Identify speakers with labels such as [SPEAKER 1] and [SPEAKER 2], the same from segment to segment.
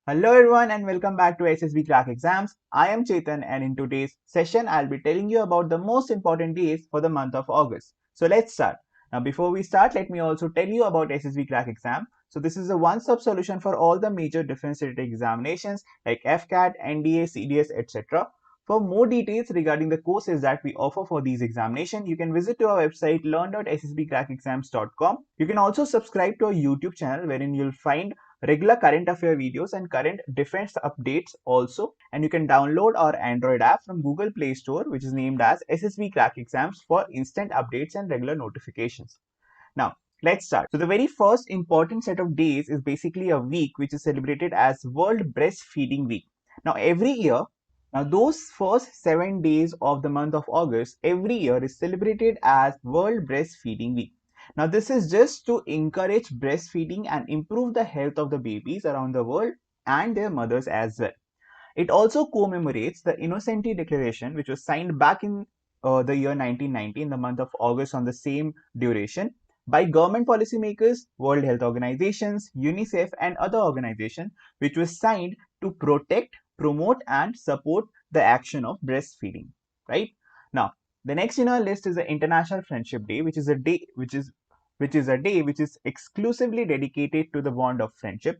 [SPEAKER 1] Hello everyone and welcome back to SSB Crack Exams. I am Chetan and in today's session I'll be telling you about the most important days for the month of August. So let's start. Now before we start, let me also tell you about SSB Crack Exam. So this is a one-stop solution for all the major defense-related examinations like FCAT, NDA, CDS, etc. For more details regarding the courses that we offer for these examinations, you can visit to our website learn.ssbcrackexams.com. You can also subscribe to our YouTube channel wherein you'll find regular current affair videos and current defense updates also, and you can download our Android app from Google Play Store, which is named as SSB Crack Exams, for instant updates and regular notifications. Now let's start. So the very first important set of days is basically a week which is celebrated as World Breastfeeding Week. Now every year, now those first 7 days of the month of August every year is celebrated as World Breastfeeding Week. Now this is just to encourage breastfeeding and improve the health of the babies around the world and their mothers as well. It also commemorates the Innocenti Declaration, which was signed back in the year 1990 in the month of August on the same duration by government policymakers, World Health Organizations, UNICEF, and other organizations, which was signed to protect, promote, and support the action of breastfeeding. Right now, the next in our list is the International Friendship Day, which is a day which is exclusively dedicated to the bond of friendship.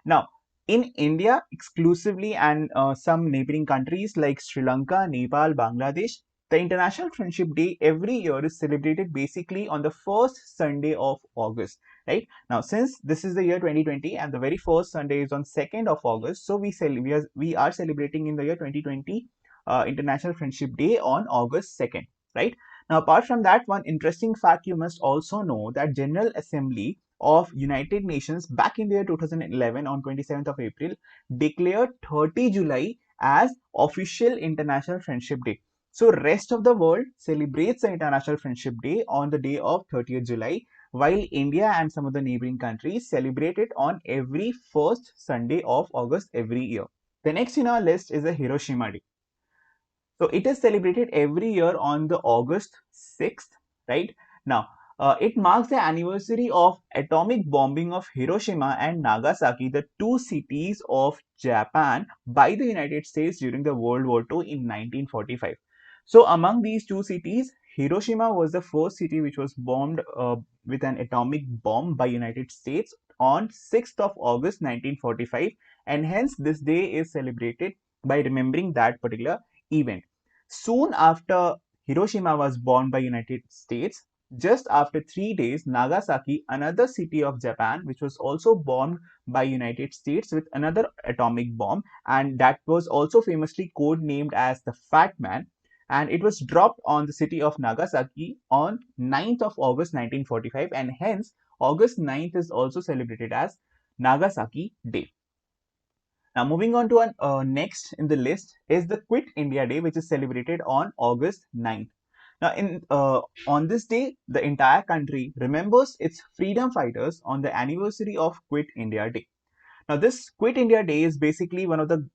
[SPEAKER 1] Now, in India exclusively and some neighboring countries like Sri Lanka, Nepal, Bangladesh, the International Friendship Day every year is celebrated basically on the first Sunday of August. Right now, since this is the year 2020 and the very first Sunday is on 2nd of August, so we are celebrating in the year 2020 International Friendship Day on August 2nd. Right now, apart from that, one interesting fact you must also know that General Assembly of United Nations back in the year 2011 on 27th of April declared 30 July as official International Friendship Day. So rest of the world celebrates the International Friendship Day on the day of 30th July, while India and some of the neighboring countries celebrate it on every first Sunday of August every year. The next in our list is the Hiroshima Day. So it is celebrated every year on the August 6th, right? Now, it marks the anniversary of atomic bombing of Hiroshima and Nagasaki, the two cities of Japan, by the United States during the World War II in 1945. So among these two cities, Hiroshima was the first city which was bombed with an atomic bomb by United States on 6th of August 1945, and hence this day is celebrated by remembering that particular event. Soon after Hiroshima was bombed by United States, just after 3 days, Nagasaki, another city of Japan, which was also bombed by United States with another atomic bomb, and that was also famously codenamed as the Fat Man, and it was dropped on the city of Nagasaki on 9th of August 1945, and hence August 9th is also celebrated as Nagasaki Day. Now, moving on to next in the list is the Quit India Day, which is celebrated on August 9th. Now, on this day, the entire country remembers its freedom fighters on the anniversary of Quit India Day. Now, this Quit India Day is basically one of the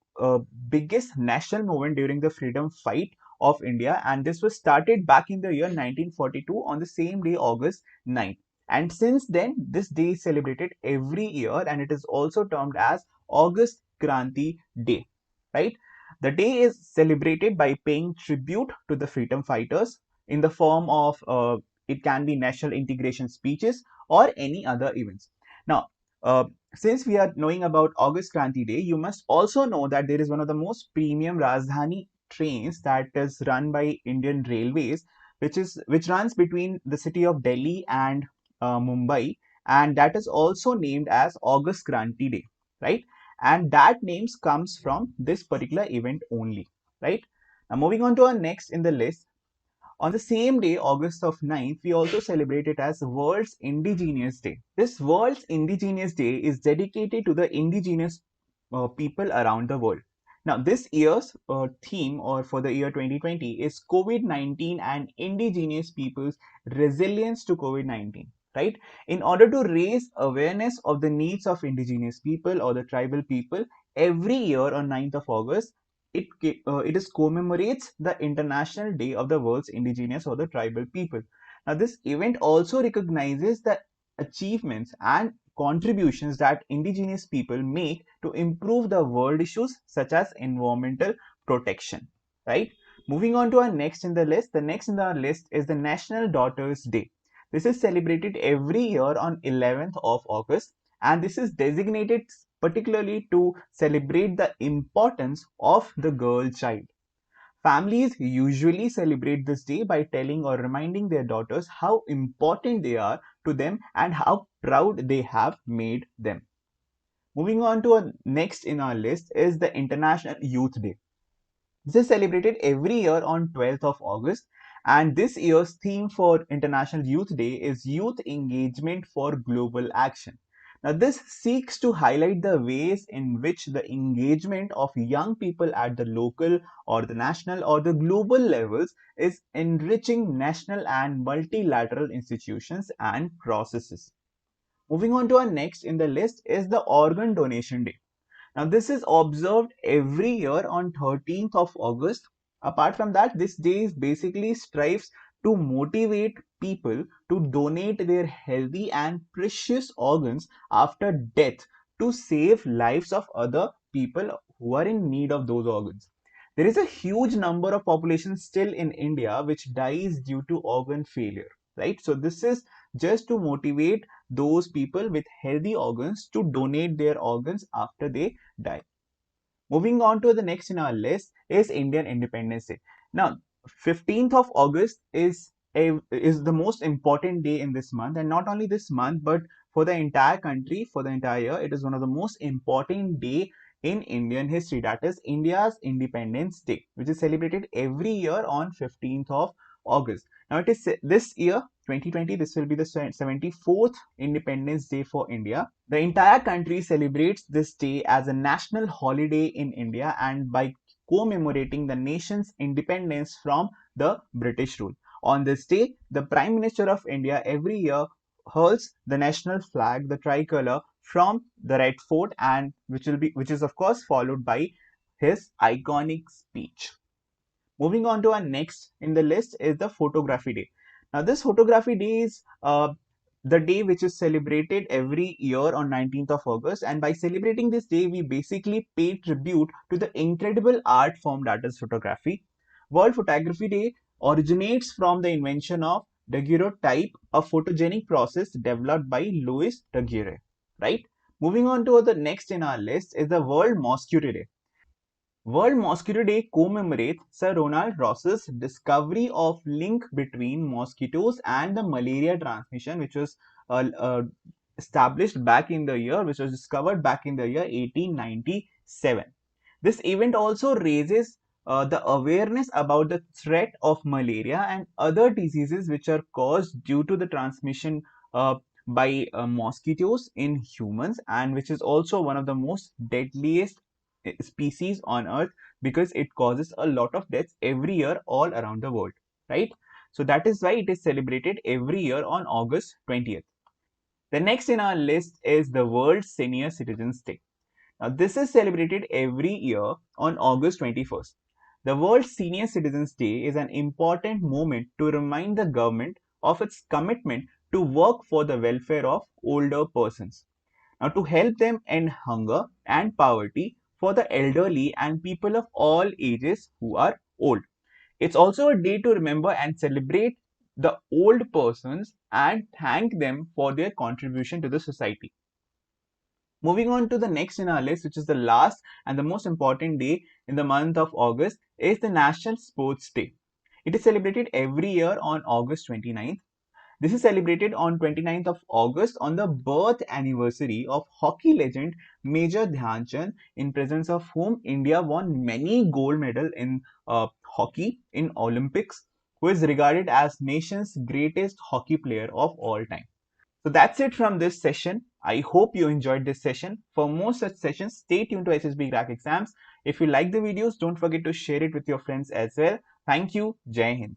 [SPEAKER 1] biggest national movement during the freedom fight of India, and this was started back in the year 1942 on the same day, August 9th. And since then, this day is celebrated every year, and it is also termed as August Kranti Day, right? The day is celebrated by paying tribute to the freedom fighters in the form of it can be national integration speeches or any other events. Now, since we are knowing about August Kranti Day, you must also know that there is one of the most premium Rajdhani trains that is run by Indian Railways, which runs between the city of Delhi and Mumbai, and that is also named as August Kranti Day, right? And that names comes from this particular event only, right? Now moving on to our next in the list, on the same day, August of 9th, we also celebrate it as World's Indigenous Day. This World's Indigenous Day is dedicated to the indigenous people around the world. Now, this year's theme or for the year 2020 is COVID-19 and indigenous people's resilience to COVID-19, right? In order to raise awareness of the needs of indigenous people or the tribal people, every year on 9th of August, it is commemorates the International Day of the World's Indigenous or the Tribal People. Now, this event also recognizes the achievements and contributions that indigenous people make to improve the world issues such as environmental protection, right? Moving on to our next in the list, the next in our list is the National Daughters Day. This is celebrated every year on 11th of August, and this is designated particularly to celebrate the importance of the girl child. Families usually celebrate this day by telling or reminding their daughters how important they are to them and how proud they have made them. Moving on to our next in our list is the International Youth Day. This is celebrated every year on 12th of August, and this year's theme for International Youth Day is Youth Engagement for Global Action. Now, this seeks to highlight the ways in which the engagement of young people at the local or the national or the global levels is enriching national and multilateral institutions and processes. Moving on to our next in the list is the Organ Donation Day. Now, this is observed every year on 13th of August. Apart from that, this day basically strives to motivate people to donate their healthy and precious organs after death to save lives of other people who are in need of those organs. There is a huge number of population still in India which dies due to organ failure, right? So this is just to motivate those people with healthy organs to donate their organs after they die. Moving on to the next in our list is Indian Independence Day. Now, 15th of August is the most important day in this month, and not only this month, but for the entire country, for the entire year, it is one of the most important day in Indian history. That is India's Independence Day, which is celebrated every year on 15th of August. Now, it is this year, 2020, this will be the 74th Independence Day for India. The entire country celebrates this day as a national holiday in India and by commemorating the nation's independence from the British rule. On this day, the Prime Minister of India every year hurls the national flag, the tricolor, from the Red Fort, and which is of course followed by his iconic speech. Moving on to our next in the list is the Photography Day. Now, this Photography Day is the day which is celebrated every year on 19th of August. And by celebrating this day, we basically pay tribute to the incredible art form that is photography. World Photography Day originates from the invention of daguerreotype, a photogenic process developed by Louis Daguerre, right? Moving on to the next in our list is the World Mosquito Day. World Mosquito Day commemorates Sir Ronald Ross's discovery of link between mosquitoes and the malaria transmission, which was established back in the year, which was discovered back in the year 1897. This event also raises the awareness about the threat of malaria and other diseases which are caused due to the transmission by mosquitoes in humans, and which is also one of the most deadliest species on earth because it causes a lot of deaths every year all around the world, right? So that is why it is celebrated every year on August 20th. The next in our list is the World Senior Citizens Day. Now, this is celebrated every year on August 21st. The World Senior Citizens Day is an important moment to remind the government of its commitment to work for the welfare of older persons. Now, to help them end hunger and poverty for the elderly and people of all ages who are old. It's also a day to remember and celebrate the old persons and thank them for their contribution to the society. Moving on to the next in our list, which is the last and the most important day in the month of August, is the National Sports Day. It is celebrated every year on August 29th. This is celebrated on 29th of August on the birth anniversary of hockey legend Major Dhyan Chand, in presence of whom India won many gold medals in hockey in Olympics, who is regarded as nation's greatest hockey player of all time. So that's it from this session. I hope you enjoyed this session. For more such sessions, stay tuned to SSB Crack Exams. If you like the videos, don't forget to share it with your friends as well. Thank you. Jai Hind.